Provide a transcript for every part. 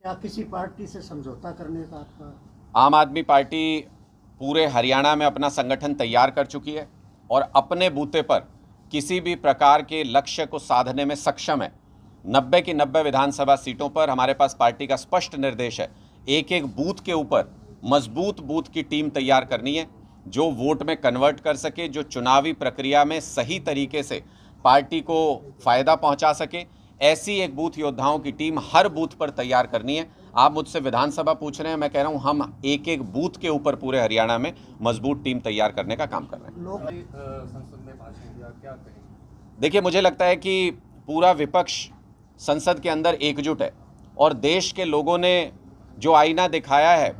क्या किसी पार्टी से समझौता करने का आपका? आम आदमी पार्टी पूरे हरियाणा में अपना संगठन तैयार कर चुकी है और अपने बूते पर किसी भी प्रकार के लक्ष्य को साधने में सक्षम है। 90 की 90 विधानसभा सीटों पर हमारे पास पार्टी का स्पष्ट निर्देश है। एक एक बूथ के ऊपर मजबूत बूथ की टीम तैयार करनी है, जो वोट में कन्वर्ट कर सके, जो चुनावी प्रक्रिया में सही तरीके से पार्टी को फ़ायदा पहुंचा सके। ऐसी एक बूथ योद्धाओं की टीम हर बूथ पर तैयार करनी है। आप मुझसे विधानसभा पूछ रहे हैं, मैं कह रहा हूं हम एक एक बूथ के ऊपर पूरे हरियाणा में मजबूत टीम तैयार करने का काम कर रहे हैं। लोग संसद में भाषण दिया, क्या कहेंगे? देखिए, मुझे लगता है कि पूरा विपक्ष संसद के अंदर एकजुट है और देश के लोगों ने जो आईना दिखाया है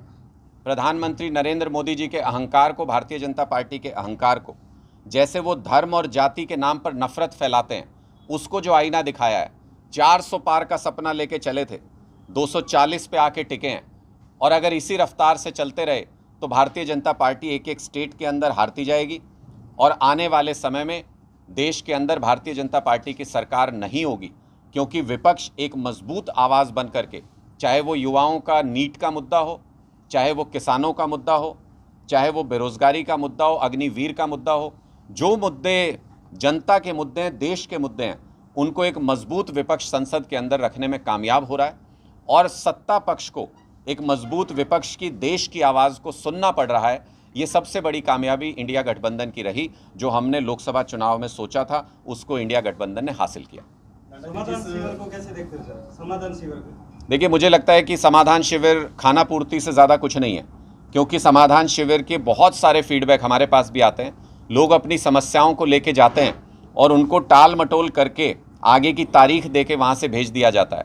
प्रधानमंत्री नरेंद्र मोदी जी के अहंकार को, भारतीय जनता पार्टी के अहंकार को, जैसे वो धर्म और जाति के नाम पर नफरत फैलाते हैं, उसको जो आईना दिखाया है। 400 पार का सपना लेके चले थे, 240 पे आके टिके हैं और अगर इसी रफ्तार से चलते रहे तो भारतीय जनता पार्टी एक एक स्टेट के अंदर हारती जाएगी और आने वाले समय में देश के अंदर भारतीय जनता पार्टी की सरकार नहीं होगी, क्योंकि विपक्ष एक मजबूत आवाज़ बन करके, चाहे वो युवाओं का नीट का मुद्दा हो, चाहे वो किसानों का मुद्दा हो, चाहे वो बेरोजगारी का मुद्दा हो, अग्निवीर का मुद्दा हो, जो मुद्दे जनता के मुद्दे हैं, देश के मुद्दे हैं, उनको एक मजबूत विपक्ष संसद के अंदर रखने में कामयाब हो रहा है और सत्ता पक्ष को एक मजबूत विपक्ष की, देश की आवाज़ को सुनना पड़ रहा है। ये सबसे बड़ी कामयाबी इंडिया गठबंधन की रही। जो हमने लोकसभा चुनाव में सोचा था, उसको इंडिया गठबंधन ने हासिल किया। समाधान शिविर को कैसे देखते हैं सर? समाधान शिविर को देखिए, मुझे लगता है कि समाधान शिविर खाना पूर्ति से ज़्यादा कुछ नहीं है, क्योंकि समाधान शिविर के बहुत सारे फीडबैक हमारे पास भी आते हैं। लोग अपनी समस्याओं को लेके जाते हैं और उनको टाल मटोल करके आगे की तारीख दे के वहाँ से भेज दिया जाता है।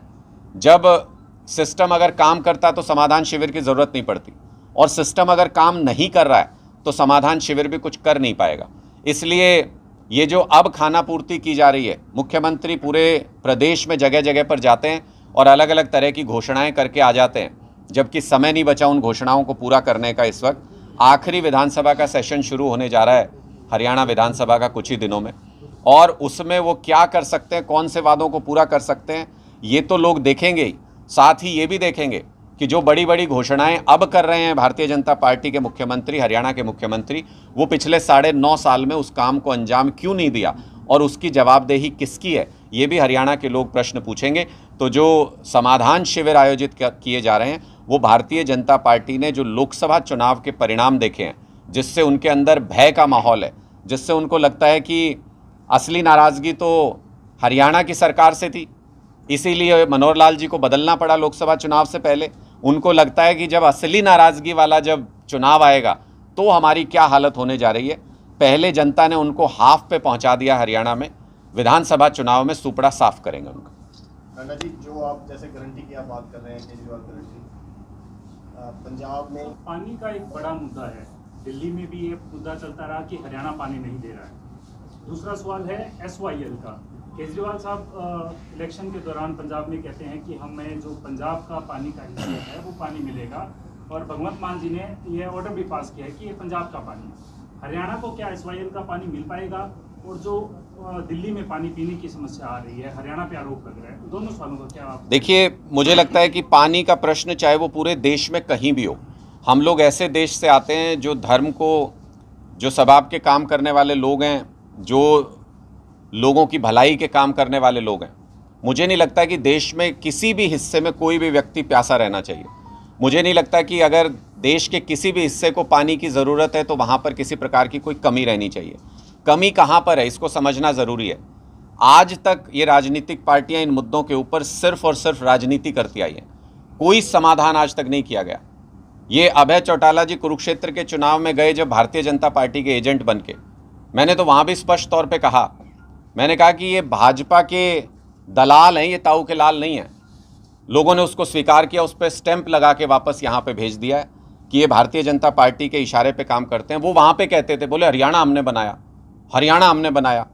जब सिस्टम अगर काम करता तो समाधान शिविर की ज़रूरत नहीं पड़ती, और सिस्टम अगर काम नहीं कर रहा है तो समाधान शिविर भी कुछ कर नहीं पाएगा। इसलिए ये जो अब खाना पूर्ति की जा रही है, मुख्यमंत्री पूरे प्रदेश में जगह जगह पर जाते हैं और अलग अलग तरह की घोषणाएं करके आ जाते हैं, जबकि समय नहीं बचा उन घोषणाओं को पूरा करने का। इस वक्त आखिरी विधानसभा का सेशन शुरू होने जा रहा है हरियाणा विधानसभा का कुछ ही दिनों में, और उसमें वो क्या कर सकते हैं, कौन से वादों को पूरा कर सकते हैं, ये तो लोग देखेंगे ही। साथ ही ये भी देखेंगे कि जो बड़ी बड़ी घोषणाएं अब कर रहे हैं भारतीय जनता पार्टी के मुख्यमंत्री, हरियाणा के मुख्यमंत्री, वो पिछले 9.5 साल में उस काम को अंजाम क्यों नहीं दिया और उसकी जवाबदेही किसकी है, ये भी हरियाणा के लोग प्रश्न पूछेंगे। तो जो समाधान शिविर आयोजित किए जा रहे हैं, वो भारतीय जनता पार्टी ने जो लोकसभा चुनाव के परिणाम देखे हैं, जिससे उनके अंदर भय का माहौल है, जिससे उनको लगता है कि असली नाराज़गी तो हरियाणा की सरकार से थी, इसीलिए मनोहर लाल जी को बदलना पड़ा लोकसभा चुनाव से पहले। उनको लगता है कि जब असली नाराज़गी वाला जब चुनाव आएगा तो हमारी क्या हालत होने जा रही है। पहले जनता ने उनको हाफ पे पहुंचा दिया हरियाणा में, विधानसभा चुनाव में सुपड़ा साफ करेंगे उनका। नाना जी, जो आप जैसे गारंटी की आप बात कर रहे हैं, केजरीवाल गारंटी, पंजाब में पानी का एक बड़ा मुद्दा है। दिल्ली में भी ये मुद्दा चलता रहा कि हरियाणा पानी नहीं दे रहा है। दूसरा सवाल है SYL का। केजरीवाल साहब इलेक्शन के दौरान पंजाब में कहते हैं कि हमें जो पंजाब का पानी का हिस्सा है वो पानी मिलेगा, और भगवंत मान जी ने ये ऑर्डर भी पास किया है कि ये पंजाब का पानी है। हरियाणा को क्या SYL का पानी मिल पाएगा? और जो दिल्ली में पानी पीने की समस्या आ रही है, हरियाणा पे आरोप लग रहा है, दोनों सवालों का क्या आप? देखिए, मुझे लगता है कि पानी का प्रश्न चाहे वो पूरे देश में कहीं भी हो, हम लोग ऐसे देश से आते हैं जो धर्म को, जो सबाब के काम करने वाले लोग हैं, जो लोगों की भलाई के काम करने वाले लोग हैं। मुझे नहीं लगता कि देश में किसी भी हिस्से में कोई भी व्यक्ति प्यासा रहना चाहिए। मुझे नहीं लगता कि अगर देश के किसी भी हिस्से को पानी की ज़रूरत है तो वहाँ पर किसी प्रकार की कोई कमी रहनी चाहिए। कमी कहाँ पर है, इसको समझना ज़रूरी है। आज तक ये राजनीतिक पार्टियाँ इन मुद्दों के ऊपर सिर्फ और सिर्फ राजनीति करती आई हैं, कोई समाधान आज तक नहीं किया गया। ये अभय चौटाला जी कुरुक्षेत्र के चुनाव में गए जब भारतीय जनता पार्टी के एजेंट बन के, मैंने तो वहाँ भी स्पष्ट तौर पे कहा, मैंने कहा कि ये भाजपा के दलाल हैं, ये ताऊ के लाल नहीं हैं। लोगों ने उसको स्वीकार किया, उस पर स्टैंप लगा के वापस यहाँ पे भेज दिया है कि ये भारतीय जनता पार्टी के इशारे पे काम करते हैं। वो वहाँ पे कहते थे, बोले हरियाणा हमने बनाया, हरियाणा हमने बनाया।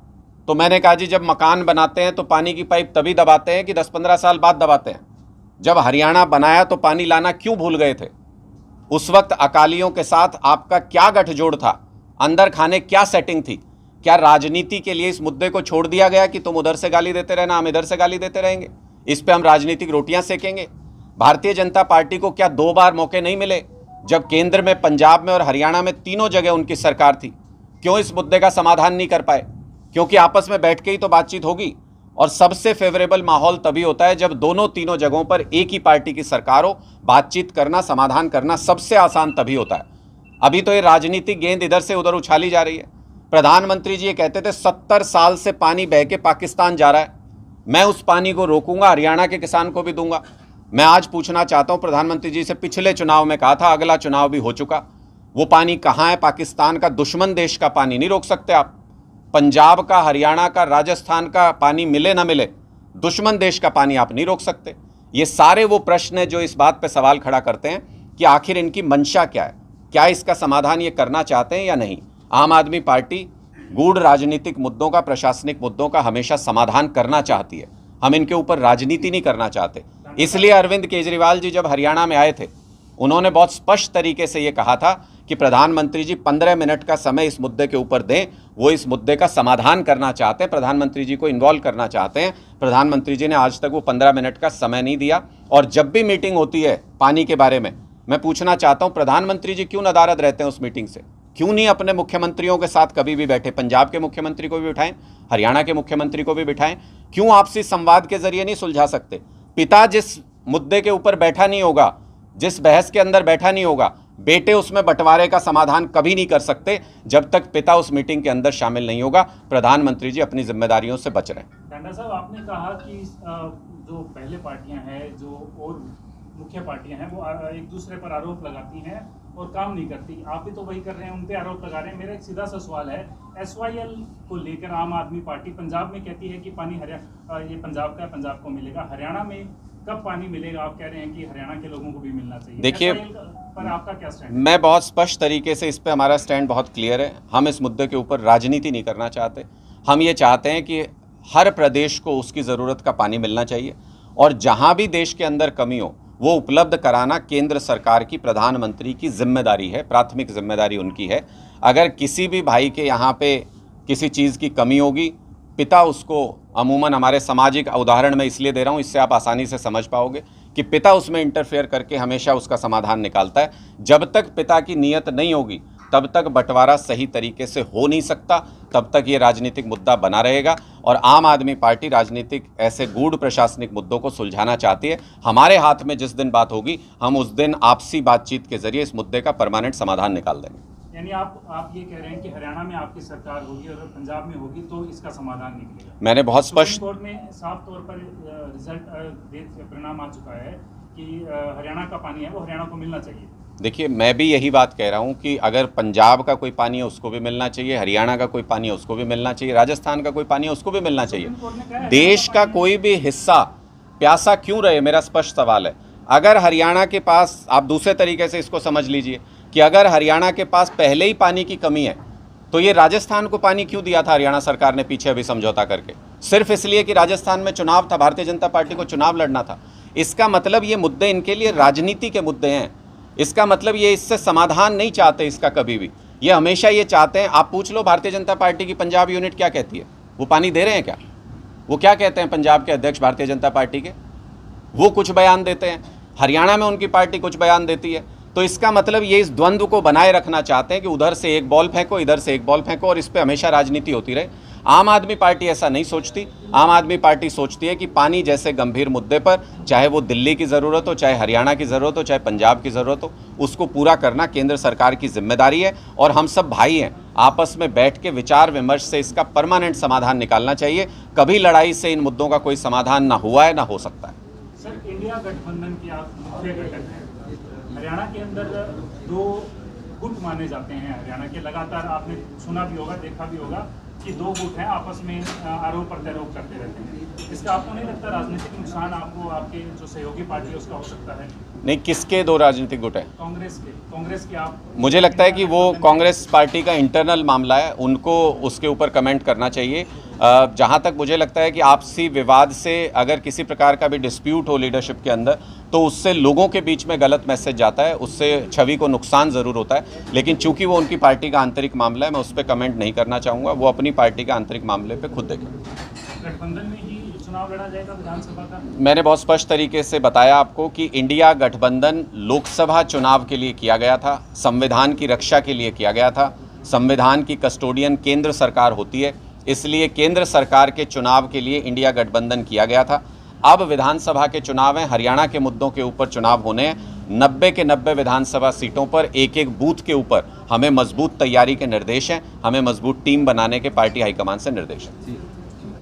तो मैंने कहा जी, जब मकान बनाते हैं तो पानी की पाइप तभी दबाते हैं कि 10-15 साल बाद दबाते हैं। जब हरियाणा बनाया तो पानी लाना क्यों भूल गए थे? उस वक्त अकालियों के साथ आपका क्या गठजोड़ था? अंदर खाने क्या सेटिंग थी? क्या राजनीति के लिए इस मुद्दे को छोड़ दिया गया कि तुम उधर से गाली देते रहना, हम इधर से गाली देते रहेंगे, इस पे हम राजनीतिक रोटियां सेकेंगे? भारतीय जनता पार्टी को क्या 2 बार मौके नहीं मिले जब केंद्र में, पंजाब में और हरियाणा में तीनों जगह उनकी सरकार थी? क्यों इस मुद्दे का समाधान नहीं कर पाए? क्योंकि आपस में बैठ के ही तो बातचीत होगी। और सबसे फेवरेबल माहौल तभी होता है जब दोनों तीनों जगहों पर एक ही पार्टी की सरकार हो। बातचीत करना, समाधान करना सबसे आसान तभी होता है। अभी तो ये राजनीतिक गेंद इधर से उधर उछाली जा रही है। प्रधानमंत्री जी ये कहते थे 70 साल से पानी बह के पाकिस्तान जा रहा है, मैं उस पानी को रोकूंगा, हरियाणा के किसान को भी दूंगा। मैं आज पूछना चाहता हूं प्रधानमंत्री जी से, पिछले चुनाव में कहा था, अगला चुनाव भी हो चुका, वो पानी कहाँ है? पाकिस्तान का, दुश्मन देश का पानी नहीं रोक सकते आप। पंजाब का, हरियाणा का, राजस्थान का पानी मिले ना मिले, दुश्मन देश का पानी आप नहीं रोक सकते। ये सारे वो प्रश्न हैं जो इस बात पे सवाल खड़ा करते हैं कि आखिर इनकी मंशा क्या है, क्या इसका समाधान ये करना चाहते हैं या नहीं। आम आदमी पार्टी गूढ़ राजनीतिक मुद्दों का, प्रशासनिक मुद्दों का हमेशा समाधान करना चाहती है। हम इनके ऊपर राजनीति नहीं करना चाहते। इसलिए अरविंद केजरीवाल जी जब हरियाणा में आए थे, उन्होंने बहुत स्पष्ट तरीके से ये कहा था कि प्रधानमंत्री जी 15 मिनट का समय इस मुद्दे के ऊपर दें। वो इस मुद्दे का समाधान करना चाहते हैं, प्रधानमंत्री जी को इन्वॉल्व करना चाहते हैं। प्रधानमंत्री जी ने आज तक वो 15 मिनट का समय नहीं दिया। और जब भी मीटिंग होती है पानी के बारे में, मैं पूछना चाहता हूँ प्रधानमंत्री जी क्यों नदारद रहते हैं उस मीटिंग से? क्यों नहीं अपने मुख्यमंत्रियों के साथ कभी भी बैठे? पंजाब के मुख्यमंत्री को भी बिठाएं, हरियाणा के मुख्यमंत्री को भी बिठाएं। क्यों आपसी संवाद के जरिए नहीं सुलझा सकते? पिता जिस मुद्दे के ऊपर बैठा नहीं होगा, जिस बहस के अंदर बैठा नहीं होगा, बेटे उसमें बंटवारे का समाधान कभी नहीं कर सकते जब तक पिता उस मीटिंग के अंदर शामिल नहीं होगा। प्रधानमंत्री जी अपनी जिम्मेदारियों से बच रहे हैं। टांडा साहब, आपने कहा कि जो पहले पार्टियां हैं, जो और मुख्य पार्टियां हैं, वो एक दूसरे पर आरोप लगाती हैं और काम नहीं करती। आप भी तो वही कर रहे हैं, उन पे आरोप लगा रहे हैं। मेरा एक सीधा सा सवाल है, SYL को लेकर आम आदमी पार्टी पंजाब में कहती है कि पानी ये पंजाब का, पंजाब को मिलेगा। हरियाणा में कब पानी मिलेगा? आप कह रहे हैं कि हरियाणा के लोगों को भी मिलना चाहिए। देखिए, पर आपका क्या स्टैंड? मैं बहुत स्पष्ट तरीके से इस पे, हमारा स्टैंड बहुत क्लियर है। हम इस मुद्दे के ऊपर राजनीति नहीं करना चाहते। हम ये चाहते हैं कि हर प्रदेश को उसकी ज़रूरत का पानी मिलना चाहिए और जहाँ भी देश के अंदर कमी हो वो उपलब्ध कराना केंद्र सरकार की, प्रधानमंत्री की जिम्मेदारी है, प्राथमिक जिम्मेदारी उनकी है। अगर किसी भी भाई के यहाँ पे किसी चीज़ की कमी होगी, पिता उसको, अमूमन हमारे सामाजिक उदाहरण में इसलिए दे रहा हूँ, इससे आप आसानी से समझ पाओगे कि पिता उसमें इंटरफेयर करके हमेशा उसका समाधान निकालता है। जब तक पिता की नीयत नहीं होगी तब तक बंटवारा सही तरीके से हो नहीं सकता, तब तक ये राजनीतिक मुद्दा बना रहेगा। और आम आदमी पार्टी राजनीतिक ऐसे गूढ़ प्रशासनिक मुद्दों को सुलझाना चाहती है। हमारे हाथ में जिस दिन बात होगी, हम उस दिन आपसी बातचीत के जरिए इस मुद्दे का परमानेंट समाधान निकाल देंगे। यानी आप ये कह रहे हैं कि हरियाणा में आपकी सरकार होगी और पंजाब में होगी तो इसका समाधान निकलेगा। मैंने बहुत स्पष्ट, सुप्रीम कोर्ट में साफ तौर पर परिणाम आ चुका है कि हरियाणा का पानी है वो हरियाणा को मिलना चाहिए। देखिए, मैं भी यही बात कह रहा हूँ कि अगर पंजाब का कोई पानी है उसको भी मिलना चाहिए, हरियाणा का कोई पानी है उसको भी मिलना चाहिए, राजस्थान का कोई पानी है उसको भी मिलना चाहिए। देश का कोई भी हिस्सा प्यासा क्यों रहे, मेरा स्पष्ट सवाल है। अगर हरियाणा के पास, आप दूसरे तरीके से इसको समझ लीजिए कि अगर हरियाणा के पास पहले ही पानी की कमी है तो ये राजस्थान को पानी क्यों दिया था हरियाणा सरकार ने पीछे अभी समझौता करके? सिर्फ इसलिए कि राजस्थान में चुनाव था, भारतीय जनता पार्टी को चुनाव लड़ना था। इसका मतलब ये मुद्दे इनके लिए राजनीति के मुद्दे हैं। इसका मतलब ये इससे समाधान नहीं चाहते इसका कभी भी। ये हमेशा ये चाहते हैं, आप पूछ लो भारतीय जनता पार्टी की पंजाब यूनिट क्या कहती है, वो पानी दे रहे हैं क्या? वो क्या कहते हैं पंजाब के अध्यक्ष भारतीय जनता पार्टी के? वो कुछ बयान देते हैं, हरियाणा में उनकी पार्टी कुछ बयान देती है। तो इसका मतलब ये इस द्वंद्व को बनाए रखना चाहते हैं कि उधर से एक बॉल फेंको, इधर से एक बॉल फेंको और इस पर हमेशा राजनीति होती रहे। आम आदमी पार्टी ऐसा नहीं सोचती। आम आदमी पार्टी सोचती है कि पानी जैसे गंभीर मुद्दे पर, चाहे वो दिल्ली की ज़रूरत हो, चाहे हरियाणा की ज़रूरत हो, चाहे पंजाब की ज़रूरत हो, उसको पूरा करना केंद्र सरकार की जिम्मेदारी है। और हम सब भाई हैं, आपस में बैठ के विचार विमर्श से इसका परमानेंट समाधान निकालना चाहिए। कभी लड़ाई से इन मुद्दों का कोई समाधान ना हुआ है, ना हो सकता है। सर, इंडिया गठबंधन की आप मुख्य घटक हैं। हरियाणा के अंदर 2 गुट माने जाते हैं। हरियाणा के लगातार आपने सुना भी होगा, देखा भी होगा कि 2 गुट हैं, आपस में आरोप प्रत्यारोप करते रहते हैं। इसका आपको नहीं लगता राजनीतिक नुकसान आपको, आपके जो सहयोगी पार्टी है उसका हो सकता है? नहीं, किसके 2 राजनीतिक गुट हैं? कांग्रेस के आप, मुझे लगता है कि वो कांग्रेस पार्टी का इंटरनल मामला है, उनको उसके ऊपर कमेंट करना चाहिए। जहाँ तक मुझे लगता है कि आपसी विवाद से अगर किसी प्रकार का भी डिस्प्यूट हो लीडरशिप के अंदर, तो उससे लोगों के बीच में गलत मैसेज जाता है, उससे छवि को नुकसान ज़रूर होता है। लेकिन चूंकि वो उनकी पार्टी का आंतरिक मामला है, मैं उस पर कमेंट नहीं करना चाहूँगा। वो अपनी पार्टी के आंतरिक मामले पे खुद देखें। गठबंधन में ही चुनाव लड़ा जाएगा विधानसभा का? मैंने बहुत स्पष्ट तरीके से बताया आपको कि इंडिया गठबंधन लोकसभा चुनाव के लिए किया गया था, संविधान की रक्षा के लिए किया गया था। संविधान की कस्टोडियन केंद्र सरकार होती है, इसलिए केंद्र सरकार के चुनाव के लिए इंडिया गठबंधन किया गया था। अब विधानसभा के चुनाव हैं, हरियाणा के मुद्दों के ऊपर चुनाव होने हैं। 90 के 90 विधानसभा सीटों पर एक एक बूथ के ऊपर हमें मजबूत तैयारी के निर्देश हैं, हमें मजबूत टीम बनाने के पार्टी हाईकमान से निर्देश हैं।